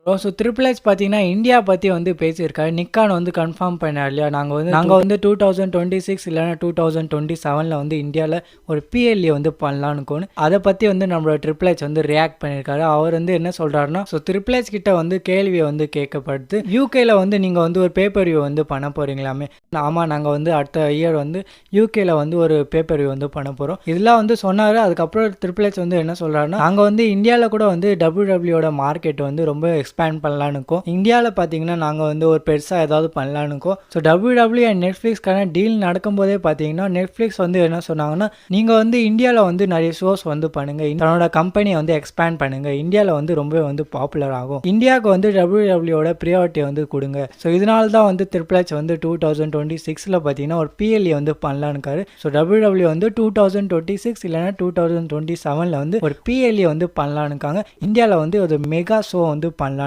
So triple H பார்த்தீங்கன்னா India பற்றி வந்து பேசியிருக்காரு. நிக்கான் வந்து கன்ஃபார்ம் பண்ணார் இல்லையா, நாங்கள் வந்து 2026 இல்லைனா 2027 வந்து இந்தியாவில் ஒரு பிஎல்ஏ வந்து பண்ணலான்னு அதை பற்றி வந்து நம்மளோட ட்ரிபிள் எச் வந்து ரியாக்ட் பண்ணியிருக்காரு. அவர் வந்து என்ன சொல்கிறாருன்னா, ஸோ ட்ரிபிள் எச் கிட்ட வந்து கேள்வியை வந்து கேட்கப்படுது, யூகேல வந்து நீங்கள் வந்து ஒரு பேப்பர் வியூ வந்து பண்ண போகிறீங்களாமே. ஆமாம், நாங்கள் வந்து அடுத்த இயர் வந்து யூகேல வந்து ஒரு பேப்பர் வியூ வந்து பண்ண போகிறோம், இதெல்லாம் வந்து சொன்னார். அதுக்கப்புறம் ட்ரிபிள் எச் வந்து என்ன சொல்கிறாருன்னா, நாங்கள் வந்து இந்தியாவில் கூட வந்து டபிள்யூடபிள்யூட மார்க்கெட் வந்து ரொம்ப எக்ஸ்பேண்ட் பண்ணலான்னுக்கோ, இந்தியாவில் பார்த்தீங்கன்னா நாங்கள் வந்து ஒரு பெருசாக ஏதாவது பண்ணலான்னுக்கோ. ஸோ டபிள்யூடபிள்யூ அண்ட் நெட்ஃப்ளிக்ஸ்க்கான டீல் நடக்கும்போதே பார்த்தீங்கன்னா நெட்ஃப்ளிக்ஸ் வந்து என்ன சொன்னாங்கன்னா, நீங்கள் வந்து இந்தியாவில் வந்து நிறைய ஷோஸ் வந்து பண்ணுங்கள், தன்னோட கம்பெனியை வந்து எக்ஸ்பேண்ட் பண்ணுங்கள், இந்தியாவில் வந்து ரொம்ப வந்து பாப்புலர் ஆகும், இந்தியாவுக்கு வந்து டபிள்யூடபிள்யூட ப்ரியாரிட்டி வந்து கொடுங்க. ஸோ இதனால தான் வந்து ட்ரிபிள் எச் வந்து 2026 பார்த்தீங்கன்னா ஒரு பிஎல்ஏ வந்து பண்ணலான்னுக்காரு. ஸோ டபிள்யூடபிள்யூ வந்து 2026 இல்லைனா 2027 வந்து ஒரு பிஎல்ஏ வந்து பண்ணலான்னுக்காங்க, இந்தியாவில் வந்து ஒரு மெகா ஷோ வந்து பண்ணலான்னுக்கா.